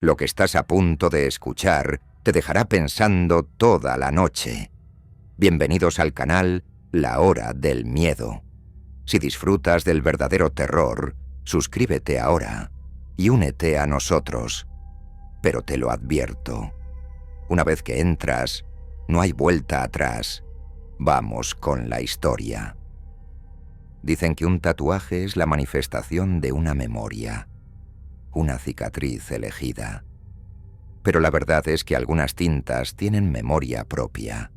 Lo que estás a punto de escuchar te dejará pensando toda la noche. Bienvenidos al canal La Hora del Miedo. Si disfrutas del verdadero terror, suscríbete ahora y únete a nosotros. Pero te lo advierto, una vez que entras, no hay vuelta atrás. Vamos con la historia. Dicen que un tatuaje es la manifestación de una memoria, una cicatriz elegida. Pero la verdad es que algunas tintas tienen memoria propia.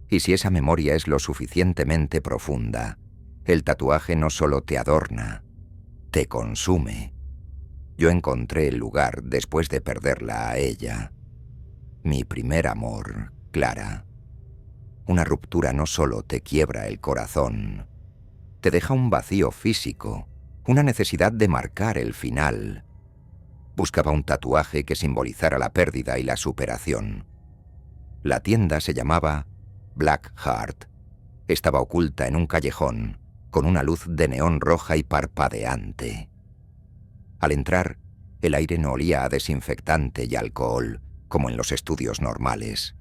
Y si esa memoria es lo suficientemente profunda, el tatuaje no solo te adorna, te consume. Yo encontré el lugar después de perderla a ella. Mi primer amor, Clara. Una ruptura no solo te quiebra el corazón, te deja un vacío físico, una necesidad de marcar el final. Buscaba un tatuaje que simbolizara la pérdida y la superación. La tienda se llamaba Black Heart. Estaba oculta en un callejón, con una luz de neón roja y parpadeante. Al entrar, el aire no olía a desinfectante y alcohol, como en los estudios normales.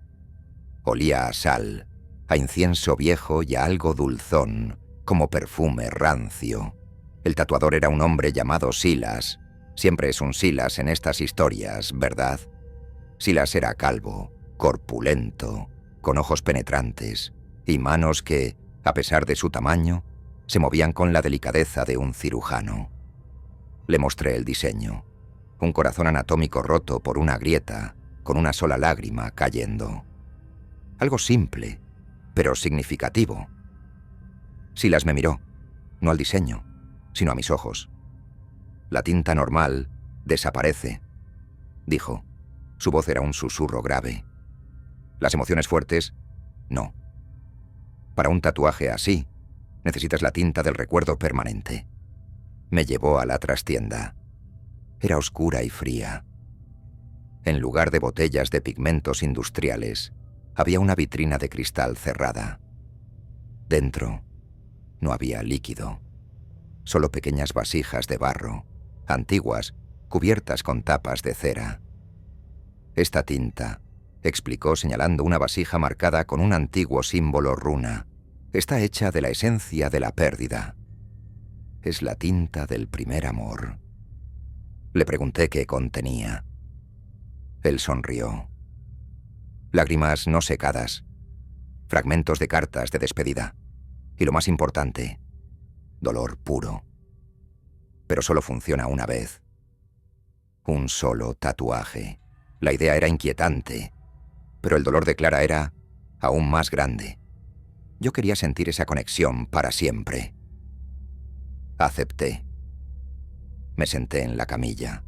Olía a sal, a incienso viejo y a algo dulzón, como perfume rancio. El tatuador era un hombre llamado Silas. Siempre es un Silas en estas historias, ¿verdad? Silas era calvo, corpulento, con ojos penetrantes y manos que, a pesar de su tamaño, se movían con la delicadeza de un cirujano. Le mostré el diseño. Un corazón anatómico roto por una grieta, con una sola lágrima cayendo. Algo simple, pero significativo. Silas me miró, no al diseño, sino a mis ojos. La tinta normal desaparece, dijo. Su voz era un susurro grave. Las emociones fuertes, no. Para un tatuaje así, necesitas la tinta del recuerdo permanente. Me llevó a la trastienda. Era oscura y fría. En lugar de botellas de pigmentos industriales, había una vitrina de cristal cerrada. Dentro no había líquido, solo pequeñas vasijas de barro, antiguas, cubiertas con tapas de cera. Esta tinta, explicó señalando una vasija marcada con un antiguo símbolo runa, está hecha de la esencia de la pérdida. Es la tinta del primer amor. Le pregunté qué contenía. Él sonrió. Lágrimas no secadas, fragmentos de cartas de despedida y, lo más importante, dolor puro. Pero solo funciona una vez. Un solo tatuaje. La idea era inquietante, pero el dolor de Clara era aún más grande. Yo quería sentir esa conexión para siempre. Acepté. Me senté en la camilla.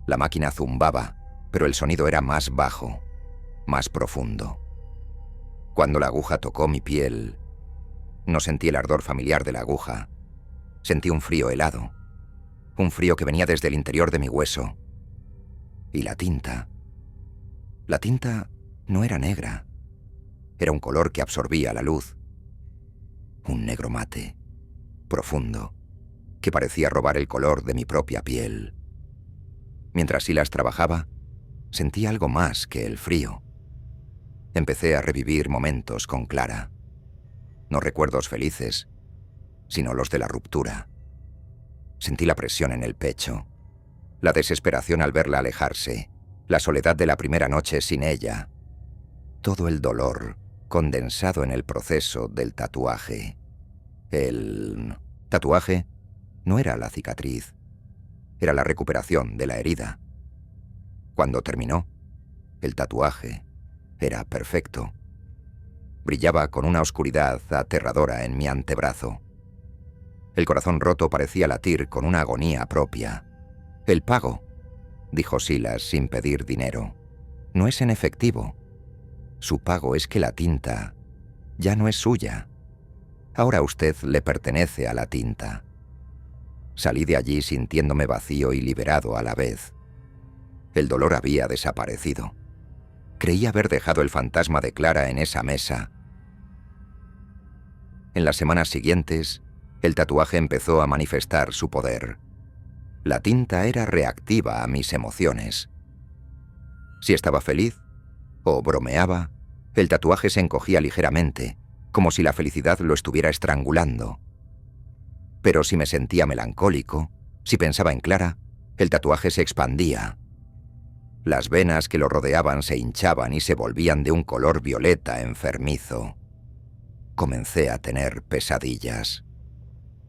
La máquina zumbaba, pero el sonido era más bajo, más profundo. Cuando la aguja tocó mi piel, no sentí el ardor familiar de la aguja. Sentí un frío helado, un frío que venía desde el interior de mi hueso. Y la tinta no era negra. Era un color que absorbía la luz. Un negro mate, profundo, que parecía robar el color de mi propia piel. Mientras Silas trabajaba, sentí algo más que el frío. Empecé a revivir momentos con Clara. No recuerdos felices, sino los de la ruptura. Sentí la presión en el pecho, la desesperación al verla alejarse, la soledad de la primera noche sin ella. Todo el dolor condensado en el proceso del tatuaje. El tatuaje no era la cicatriz, era la recuperación de la herida. Cuando terminó, el tatuaje era perfecto. Brillaba con una oscuridad aterradora en mi antebrazo. El corazón roto parecía latir con una agonía propia. «El pago», dijo Silas sin pedir dinero, «no es en efectivo. Su pago es que la tinta ya no es suya. Ahora usted le pertenece a la tinta». Salí de allí sintiéndome vacío y liberado a la vez. El dolor había desaparecido. Creí haber dejado el fantasma de Clara en esa mesa. En las semanas siguientes, el tatuaje empezó a manifestar su poder. La tinta era reactiva a mis emociones. Si estaba feliz o bromeaba, el tatuaje se encogía ligeramente, como si la felicidad lo estuviera estrangulando. Pero si me sentía melancólico, si pensaba en Clara, el tatuaje se expandía. Las venas que lo rodeaban se hinchaban y se volvían de un color violeta enfermizo. Comencé a tener pesadillas.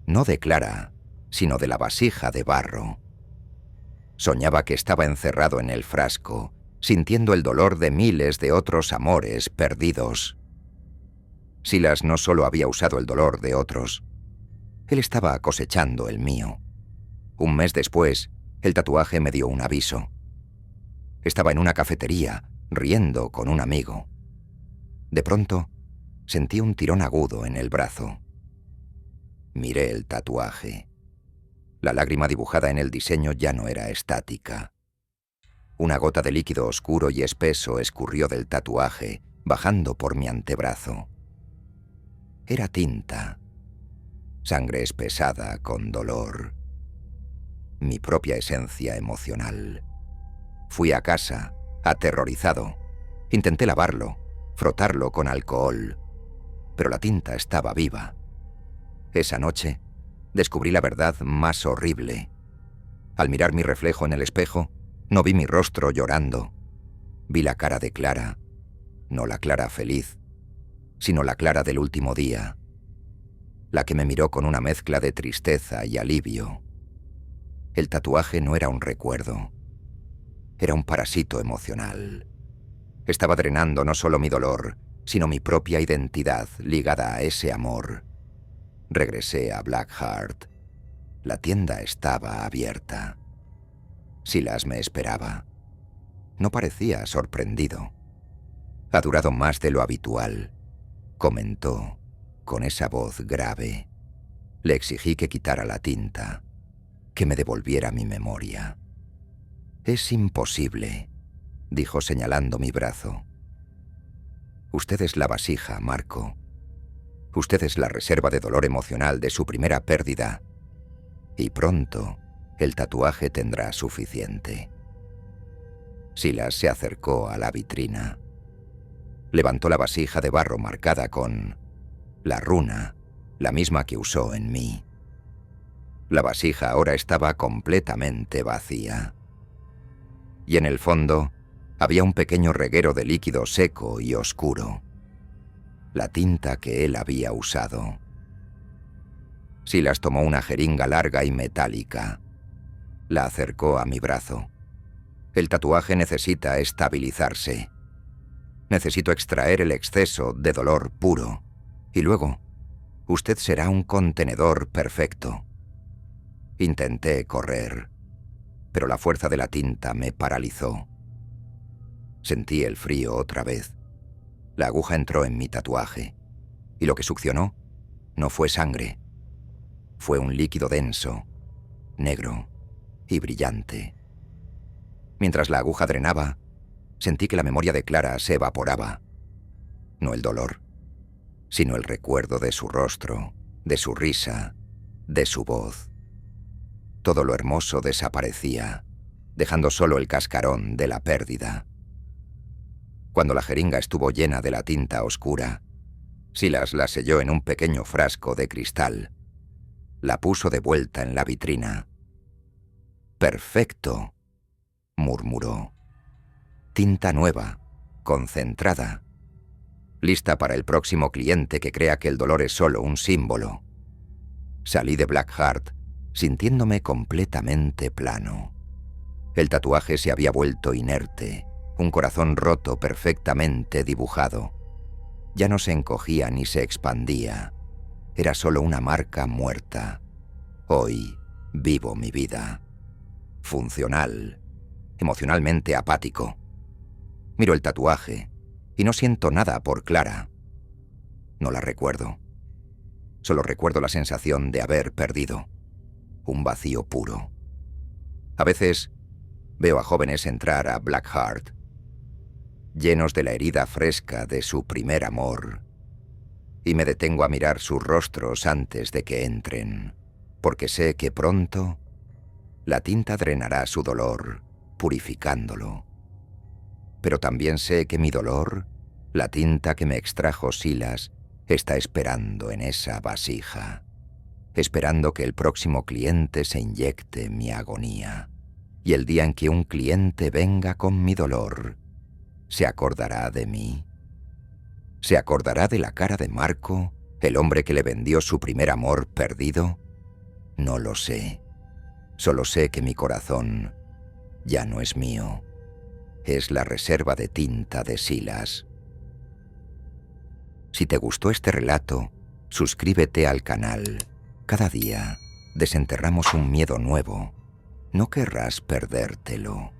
No de Clara, sino de la vasija de barro. Soñaba que estaba encerrado en el frasco, sintiendo el dolor de miles de otros amores perdidos. Silas no solo había usado el dolor de otros, él estaba cosechando el mío. Un mes después, el tatuaje me dio un aviso. Estaba en una cafetería, riendo con un amigo. De pronto, sentí un tirón agudo en el brazo. Miré el tatuaje. La lágrima dibujada en el diseño ya no era estática. Una gota de líquido oscuro y espeso escurrió del tatuaje, bajando por mi antebrazo. Era tinta. Sangre espesada con dolor. Mi propia esencia emocional. Fui a casa, aterrorizado. Intenté lavarlo, frotarlo con alcohol, pero la tinta estaba viva. Esa noche, descubrí la verdad más horrible. Al mirar mi reflejo en el espejo, no vi mi rostro llorando. Vi la cara de Clara, no la Clara feliz, sino la Clara del último día, la que me miró con una mezcla de tristeza y alivio. El tatuaje no era un recuerdo, era un parásito emocional. Estaba drenando no solo mi dolor, sino mi propia identidad ligada a ese amor. Regresé a Blackheart. La tienda estaba abierta. Silas me esperaba. No parecía sorprendido. Ha durado más de lo habitual, comentó con esa voz grave. Le exigí que quitara la tinta, que me devolviera mi memoria. Es imposible, dijo señalando mi brazo. Usted es la vasija, Marco. Usted es la reserva de dolor emocional de su primera pérdida. Y pronto, el tatuaje tendrá suficiente. Silas se acercó a la vitrina. Levantó la vasija de barro marcada con la runa, la misma que usó en mí. La vasija ahora estaba completamente vacía. Y en el fondo había un pequeño reguero de líquido seco y oscuro. La tinta que él había usado. Silas tomó una jeringa larga y metálica. La acercó a mi brazo. El tatuaje necesita estabilizarse. Necesito extraer el exceso de dolor puro. Y luego, usted será un contenedor perfecto. Intenté correr, pero la fuerza de la tinta me paralizó. Sentí el frío otra vez. La aguja entró en mi tatuaje, y lo que succionó no fue sangre. Fue un líquido denso, negro y brillante. Mientras la aguja drenaba, sentí que la memoria de Clara se evaporaba. No el dolor, sino el recuerdo de su rostro, de su risa, de su voz. Todo lo hermoso desaparecía, dejando solo el cascarón de la pérdida. Cuando la jeringa estuvo llena de la tinta oscura, Silas la selló en un pequeño frasco de cristal. La puso de vuelta en la vitrina. «Perfecto», murmuró. «Tinta nueva, concentrada, lista para el próximo cliente que crea que el dolor es solo un símbolo». Salí de Blackheart sintiéndome completamente plano. El tatuaje se había vuelto inerte, un corazón roto perfectamente dibujado. Ya no se encogía ni se expandía. Era solo una marca muerta. Hoy vivo mi vida. Funcional, emocionalmente apático. Miro el tatuaje y no siento nada por Clara. No la recuerdo. Solo recuerdo la sensación de haber perdido. Un vacío puro. A veces veo a jóvenes entrar a Blackheart, llenos de la herida fresca de su primer amor, y me detengo a mirar sus rostros antes de que entren, porque sé que pronto La tinta drenará su dolor, purificándolo. Pero también sé que mi dolor, la tinta que me extrajo Silas, está esperando en esa vasija, esperando que el próximo cliente se inyecte mi agonía. Y el día en que un cliente venga con mi dolor, ¿se acordará de mí? ¿Se acordará de la cara de Marco, el hombre que le vendió su primer amor perdido? No lo sé. Solo sé que mi corazón ya no es mío. Es la reserva de tinta de Silas. Si te gustó este relato, suscríbete al canal. Cada día desenterramos un miedo nuevo. No querrás perdértelo.